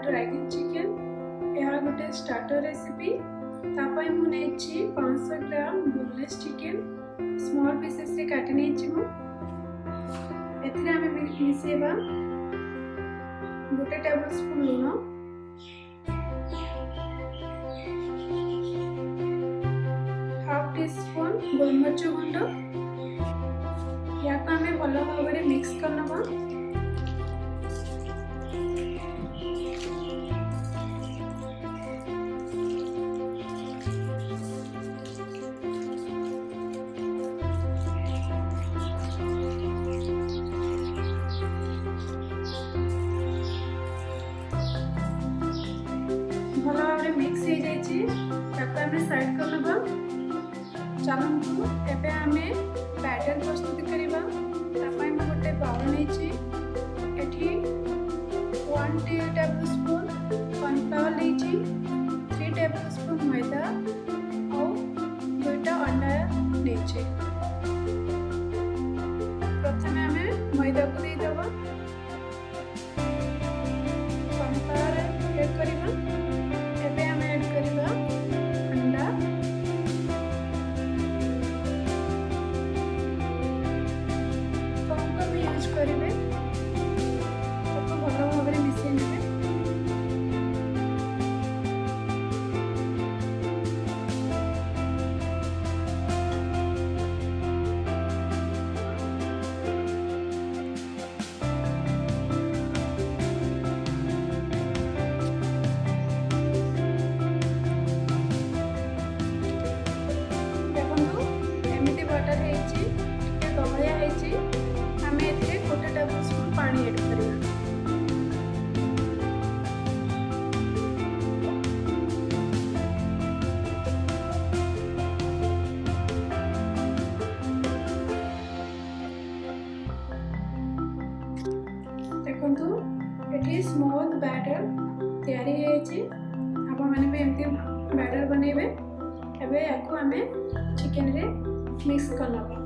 Dragon chicken. यह गोटे starter recipe. तापाई मु नेछि 500 gram boneless chicken small pieces रे काटि नेछि मु। एथिरे आमे मिसेबा गोटे टेबल स्पून लूण, हाफ टी स्पून गोलमरिच गुंड। या आमे भलो भाबरे मिक्स करनबा। भलो भाबरे मिक्स हो जाइए ताको आमे साइड करनबा। चलंतु एबे आमे बैटर प्रस्तुत करिबा। तापाई म गोटे बाउल नेछि। एठी 1 टेबल स्पून कॉर्नफ्लावर नेछि, 3 टेबल स्पून मैदा और 2टा अंडा नेछि। प्रथमे आमे मैदा को दे देबा, कॉर्नफ्लावर ऐड करिबा। एबे आमे ऐड करिबा अंडा, कम यूज करिबे। सबको भलो भाबरे मिसै नेबे। देखंतु एमिति बटर हेछि, टिके गहलिया हेछि। आमे एथिरे 1 टेबल स्पून पानी ऐड करिबा। देखंतु एठी स्मूथ बैटर तैयारी हेछि। आपण माने भी एमति बैटर बनेबे। एबे याको आमे चिकन रे मिक्स करनबा।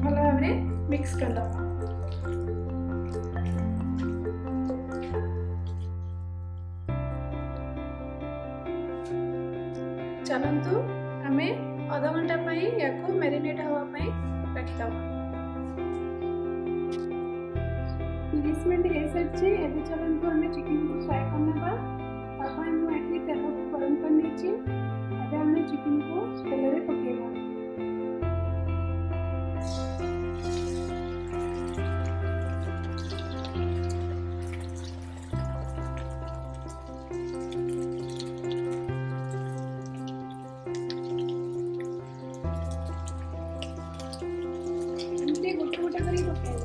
भलो भाबरे मिक्स करनबा। चलंतु आमे आधा घंटा पई याको मैरिनेट हवा पई रखि दबा। 30 मिनट हे सच्चे। एबे चलंतु आमे चिकन को फ्राई करनबा। तापाई मु एठी तेल को गरम कर नेछि। एबे आमे चिकन को तेल रे पकेबा। एमती गोटे गोटे करी पकेबा।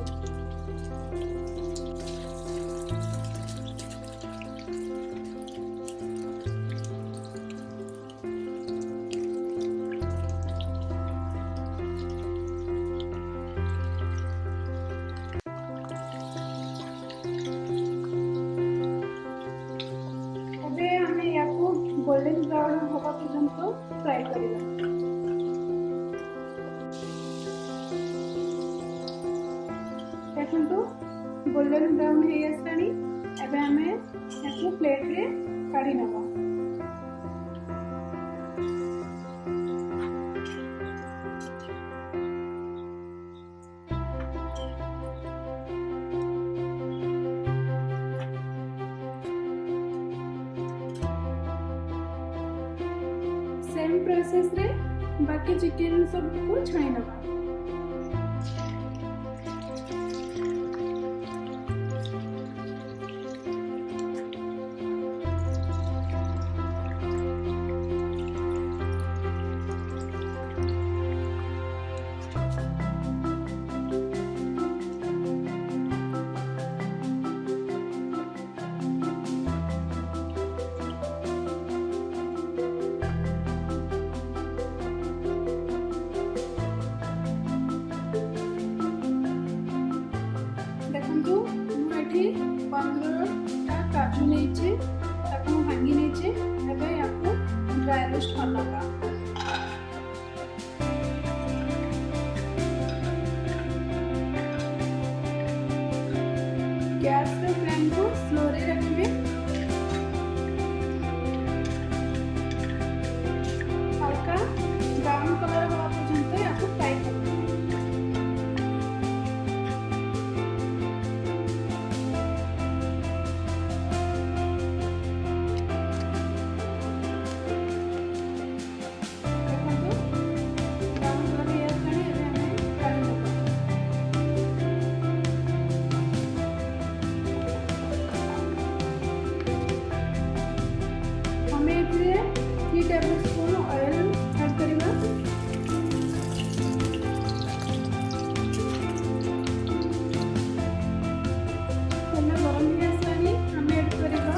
एबे आमे याको गोल्डन ब्राउन होगा पर्यंत फ्राई करिबा। देखंतु गोल्डन ब्राउन हे आसलानी। एबे आमे याको प्लेट रे काढी नबा। सेम प्रोसेस रे बाकी चिकन सब को छाणी नबा। ଏଠି 15ଟା କାଜୁ ନେଇଛି, ତାକୁ ଭାଙ୍ଗି ନେଇଛି। ଏବେ ୟାକୁ ଡ୍ରାଏ ରୋଷ୍ଟ କରିନେବା। गैस फ्लेम को स्लो रे रखिए। हल्का ब्राउन कलर हवा पर्यंत आपको फ्राई करना है। हमें 3 टेबलस्पून ऑयल ऐड करवा। तेल गरम हो आसलानी हमें ऐड करवा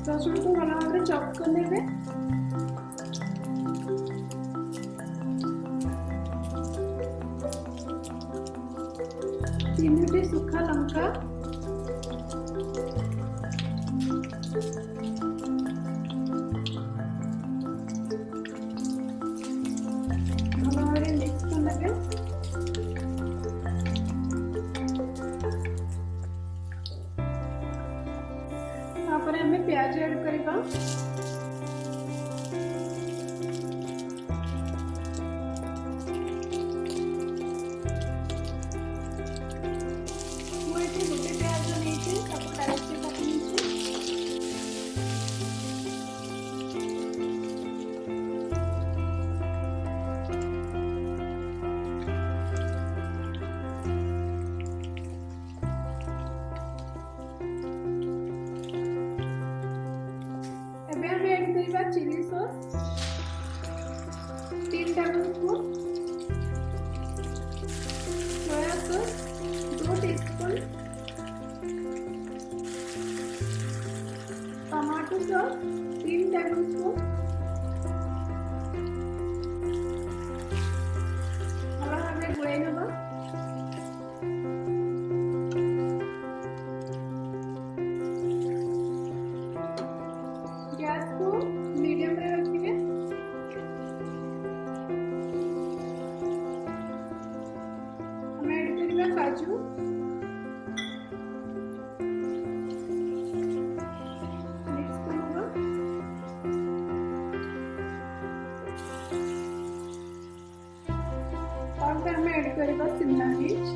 रसुण को भल भाव चॉप कर लेबे। तीनोटी सूखा लंका भल भाव मिक्स कर लेबे। तापर हमें प्याज ऐड करवा। गोटे प्याज नहीं डायरेक्ट काटी chilli sauce 3 tablespoon, soya sauce 2 teaspoon, tomato sauce 3 tablespoon, भल भाव गोलाई नवा। गैस को मीडियम रे रखिए। हमें ऐड करवा काजू, मिक्स करवा। और हमें ऐड करवा शिमला मिर्च,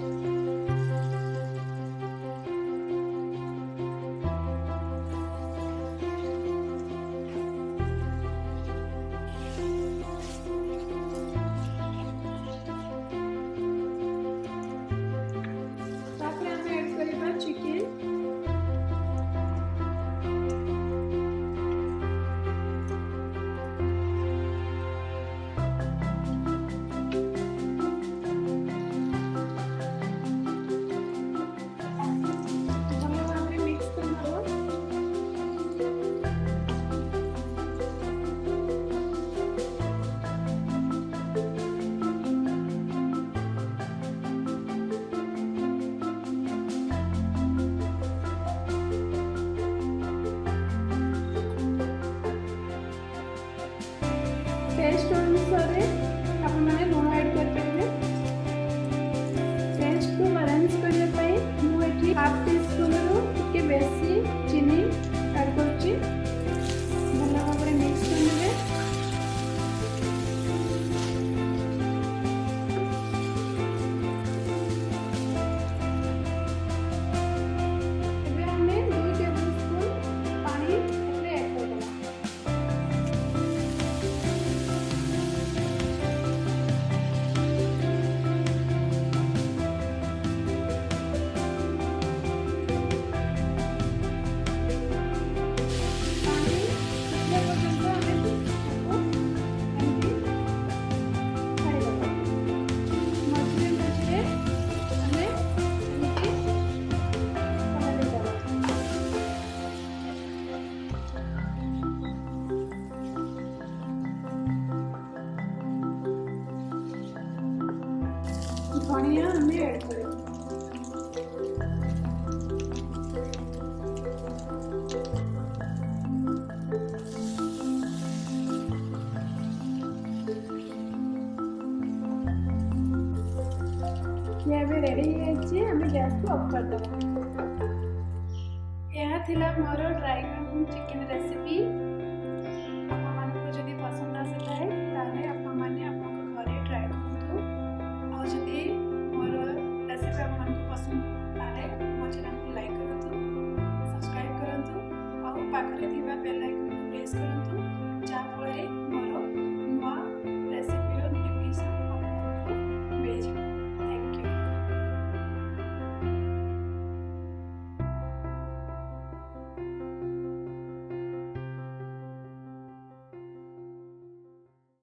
चिकन, मिक्स करना। टेस्ट अनुसार आपण मैंने लुण ऐड कर पारे। टेस्ट को बैलेंस करने मुझे हाफ टी स्पून टे बेसी चीनी ऐड कर भल भाव मिक्स कर। हमें 2 टेबलस्पून पानी ऐड कर धनिया हमें ऐड करें। ये भी रेडी है आम गैस को ऑफ करदे। यह थिला मोर ड्राई चिकन रेसिपी।